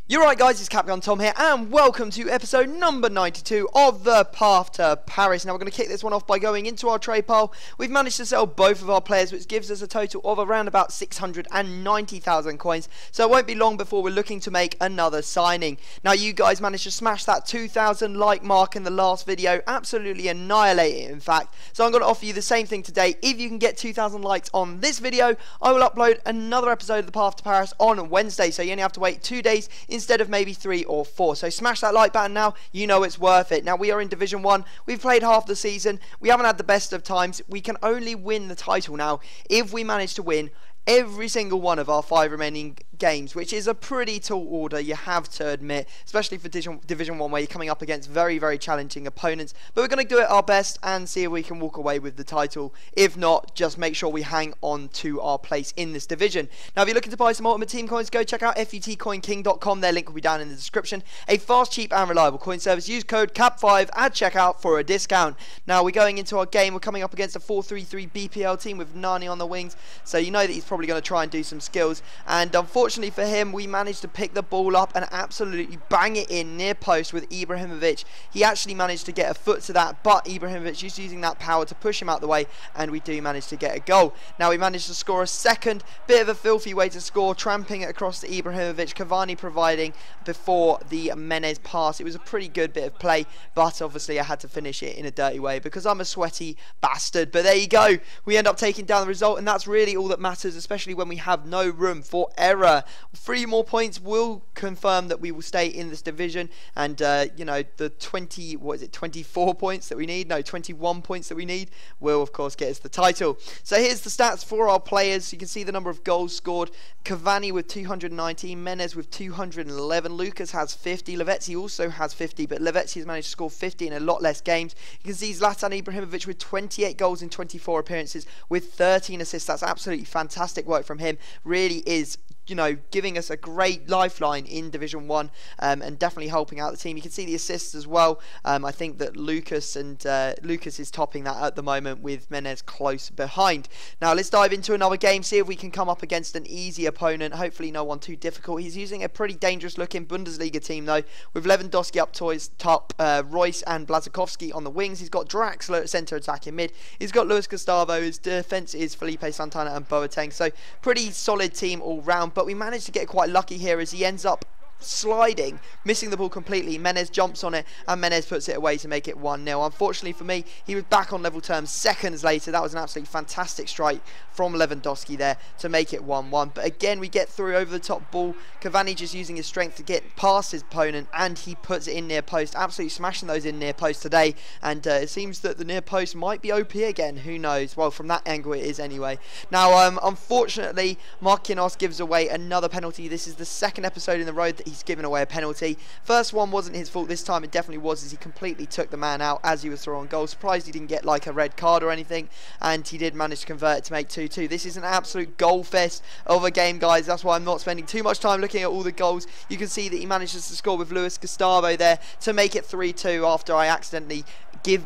You're right guys, it's Capcom Tom here and welcome to episode number 92 of the Path to Paris. Now we're going to kick this one off by going into our trade pile. We've managed to sell both of our players, which gives us a total of around about 690,000 coins. So it won't be long before we're looking to make another signing. Now you guys managed to smash that 2,000 like mark in the last video, absolutely annihilate it in fact. So I'm going to offer you the same thing today. If you can get 2,000 likes on this video, I will upload another episode of the Path to Paris on Wednesday. So you only have to wait 2 days instead of maybe 3 or 4. So smash that like button now, you know it's worth it. Now we are in Division 1, we've played half the season, we haven't had the best of times, we can only win the title now if we manage to win every single one of our 5 remaining games, which is a pretty tall order, you have to admit, especially for Division 1 where you're coming up against very, very challenging opponents. But we're going to do it our best and see if we can walk away with the title. If not, just make sure we hang on to our place in this division. Now, if you're looking to buy some Ultimate Team coins, go check out futcoinking.com. Their link will be down in the description. A fast, cheap and reliable coin service. Use code CAP5 at checkout for a discount. Now, we're going into our game. We're coming up against a 4-3-3 BPL team with Nani on the wings. So you know that he's probably going to try and do some skills. And unfortunately for him, we managed to pick the ball up and absolutely bang it in near post with Ibrahimovic. He actually managed to get a foot to that, but Ibrahimovic is using that power to push him out the way, and we do manage to get a goal. Now we managed to score a second, bit of a filthy way to score, tramping it across to Ibrahimovic, Cavani providing before the Menez pass. It was a pretty good bit of play, but obviously I had to finish it in a dirty way because I'm a sweaty bastard. But there you go, we end up taking down the result, and that's really all that matters, especially when we have no room for error. 3 more points will confirm that we will stay in this division, and you know, the 24 points that we need, no, 21 points that we need will of course get us the title. So here's the stats for our players. You can see the number of goals scored. Cavani with 219, Menez with 211, Lucas has 50, Lavezzi also has 50, but Lavezzi has managed to score 50 in a lot less games. You can see Zlatan Ibrahimovic with 28 goals in 24 appearances with 13 assists. That's absolutely fantastic work from him. Really is, you know, giving us a great lifeline in Division 1 and definitely helping out the team. You can see the assists as well. I think that Lucas is topping that at the moment with Menez close behind. Now let's dive into another game, see if we can come up against an easy opponent. Hopefully no one too difficult. He's using a pretty dangerous looking Bundesliga team though, with Lewandowski up top, Royce and Blazikowski on the wings. He's got Draxler at centre attacking mid. He's got Luis Gustavo. His defence is Felipe Santana and Boateng. So pretty solid team all round. But we managed to get quite lucky here as he ends up sliding, missing the ball completely. Menez jumps on it and Menez puts it away to make it 1-0. Unfortunately for me, he was back on level terms seconds later. That was an absolutely fantastic strike from Lewandowski there to make it 1-1. But again, we get through over the top ball. Cavani just using his strength to get past his opponent, and he puts it in near post, absolutely smashing those in near post today. And it seems that the near post might be OP again, who knows. Well, from that angle it is anyway. Now unfortunately, Marquinhos gives away another penalty. This is the second episode in the road that he's given away a penalty. First one wasn't his fault, this time it definitely was, as he completely took the man out as he was throwing goal. Surprised he didn't get like a red card or anything, and he did manage to convert it to make 2-2. This is an absolute goal fest of a game, guys. That's why I'm not spending too much time looking at all the goals. You can see that he manages to score with Luis Gustavo there to make it 3-2 after I accidentally gave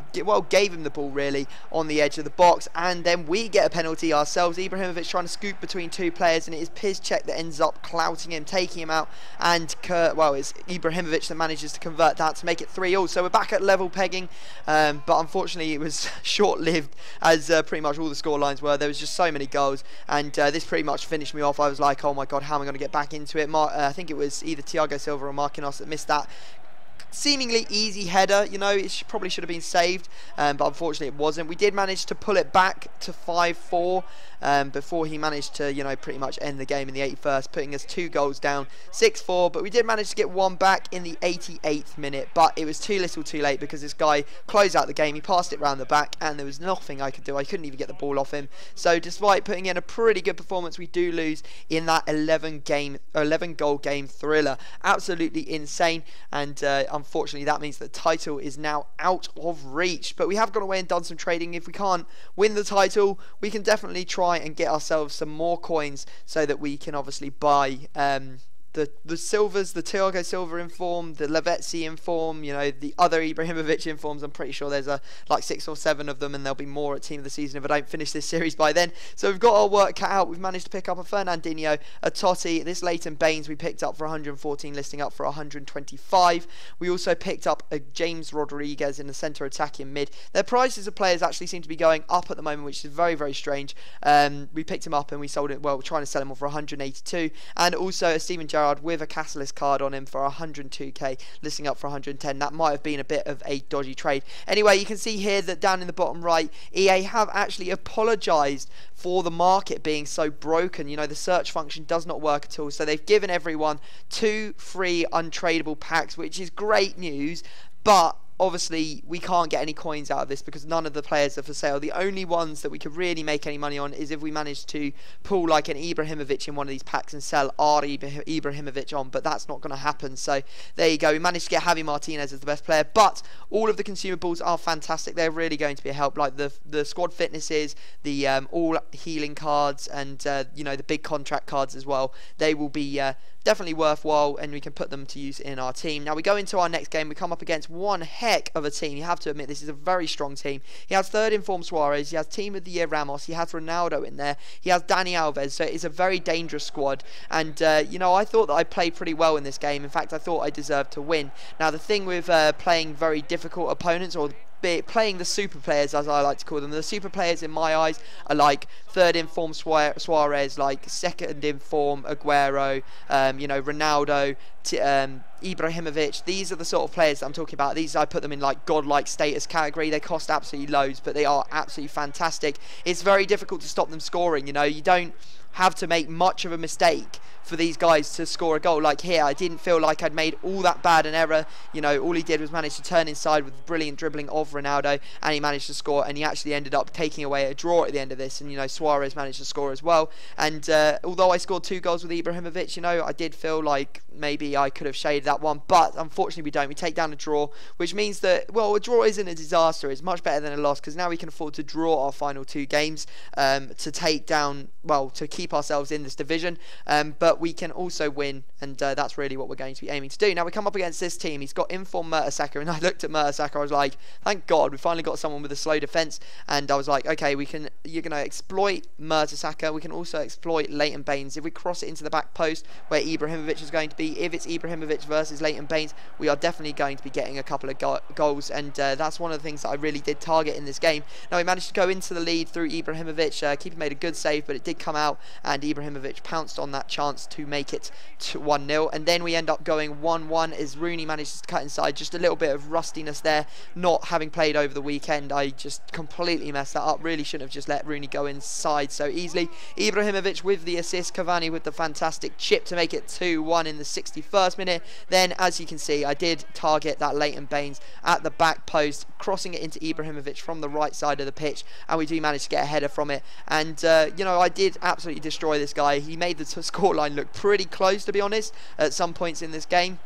him the ball really on the edge of the box, and then we get a penalty ourselves. Ibrahimovic trying to scoop between 2 players, and it is Piszczek that ends up clouting him, taking him out, and it's Ibrahimovic that manages to convert that to make it 3-all. So we're back at level pegging, but unfortunately it was short-lived, as pretty much all the score lines were. There was just so many goals, and this pretty much finished me off. I was like, oh my god, how am I going to get back into it? I think it was either Thiago Silva or Marquinhos that missed that seemingly easy header. You know, it probably should have been saved, but unfortunately it wasn't. We did manage to pull it back to 5-4 before he managed to, you know, pretty much end the game in the 81st, putting us 2 goals down, 6-4. But we did manage to get 1 back in the 88th minute, but it was too little too late because this guy closed out the game. He passed it round the back and there was nothing I could do. I couldn't even get the ball off him. So despite putting in a pretty good performance, we do lose in that 11 goal game thriller. Absolutely insane, and unfortunately that means the title is now out of reach. But we have gone away and done some trading. If we can't win the title, we can definitely try and get ourselves some more coins so that we can obviously buy the Silvers, the Thiago Silva in form, the Lavezzi in form, you know, the other Ibrahimovic in forms. I'm pretty sure there's like 6 or 7 of them, and there'll be more at Team of the Season if I don't finish this series by then. So we've got our work cut out. We've managed to pick up a Fernandinho, a Totti, this Leighton Baines we picked up for 114, listing up for 125. We also picked up a James Rodriguez in the centre attacking mid. Their prices of players actually seem to be going up at the moment, which is very, very strange. We picked him up and we sold it. Well, we're trying to sell him for 182, and also a Steven Gerrard with a Catalyst card on him for 102k, listing up for 110. That might have been a bit of a dodgy trade. Anyway, you can see here that down in the bottom right, EA have actually apologised for the market being so broken. You know, the search function does not work at all, so they've given everyone 2 free untradeable packs, which is great news, but obviously we can't get any coins out of this because none of the players are for sale. The only ones that we could really make any money on is if we manage to pull like an Ibrahimovic in one of these packs and sell our Ibrahimovic on, but that's not going to happen. So there you go. We managed to get Javi Martinez as the best player, but all of the consumables are fantastic. They're really going to be a help, like the squad fitnesses, the all healing cards, and you know, the big contract cards as well. They will be definitely worthwhile, and we can put them to use in our team. Now we go into our next game. We come up against one heck of a team. You have to admit, this is a very strong team. He has third in form Suarez, he has team of the year Ramos, he has Ronaldo in there, he has Dani Alves, so it's a very dangerous squad. And you know, I thought that I played pretty well in this game. In fact, I thought I deserved to win. Now the thing with playing very difficult opponents, or playing the super players, as I like to call them, the super players in my eyes are like third in form Suarez, like second in form Aguero, you know, Ronaldo, Ibrahimovic. These are the sort of players that I'm talking about. These, I put them in like godlike status category. They cost absolutely loads, but they are absolutely fantastic. It's very difficult to stop them scoring. You know, you don't have to make much of a mistake for these guys to score a goal. Like here, I didn't feel like I'd made all that bad an error. You know, all he did was manage to turn inside with brilliant dribbling of Ronaldo, and he managed to score, and he actually ended up taking away a draw at the end of this. And you know, Suarez managed to score as well. And although I scored 2 goals with Ibrahimovic, you know, I did feel like maybe I could have shaded that one, but unfortunately we don't. We take down a draw, which means that, well, a draw isn't a disaster. It's much better than a loss, because now we can afford to draw our final 2 games to take down, well, to keep ourselves in this division, but we can also win, and that's really what we're going to be aiming to do. Now we come up against this team. He's got inform Mertesacker, and I looked at Mertesacker, I was like, thank God we finally got someone with a slow defense. And I was like, okay, you're going to exploit Mertesacker. We can also exploit Leighton Baines. If we cross it into the back post where Ibrahimovic is going to be, if it's Ibrahimovic versus Leighton Baines, we are definitely going to be getting a couple of goals, and that's one of the things that I really did target in this game. Now we managed to go into the lead through Ibrahimovic. Keeper made a good save, but it did come out, and Ibrahimovic pounced on that chance to make it to 1-0, and then we end up going 1-1 as Rooney manages to cut inside. Just a little bit of rustiness there, not having played over the weekend. I just completely messed that up. Really shouldn't have just let Rooney go inside so easily. Ibrahimovic with the assist, Cavani with the fantastic chip to make it 2-1 in the 61st minute. Then, as you can see, I did target that Leighton Baines at the back post, crossing it into Ibrahimovic from the right side of the pitch, and we do manage to get a header from it. And you know, I did absolutely destroy this guy. He made the scoreline look pretty close, to be honest, at some points in this game.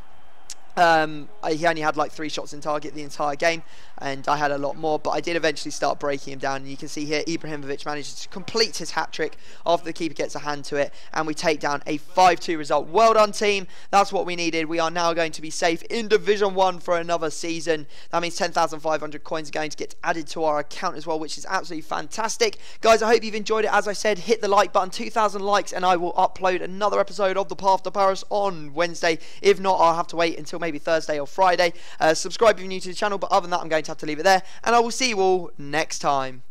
He only had like 3 shots in target the entire game, and I had a lot more, but I did eventually start breaking him down. And you can see here Ibrahimovic manages to complete his hat-trick after the keeper gets a hand to it, and we take down a 5-2 result. Well done, team. That's what we needed. We are now going to be safe in Division 1 for another season. That means 10,500 coins are going to get added to our account as well, which is absolutely fantastic. Guys, I hope you've enjoyed it. As I said, hit the like button, 2,000 likes, and I will upload another episode of The Path to Paris on Wednesday. If not, I'll have to wait until maybe Thursday or Friday. Subscribe if you're new to the channel, but other than that, I'm going to have to leave it there, and I will see you all next time.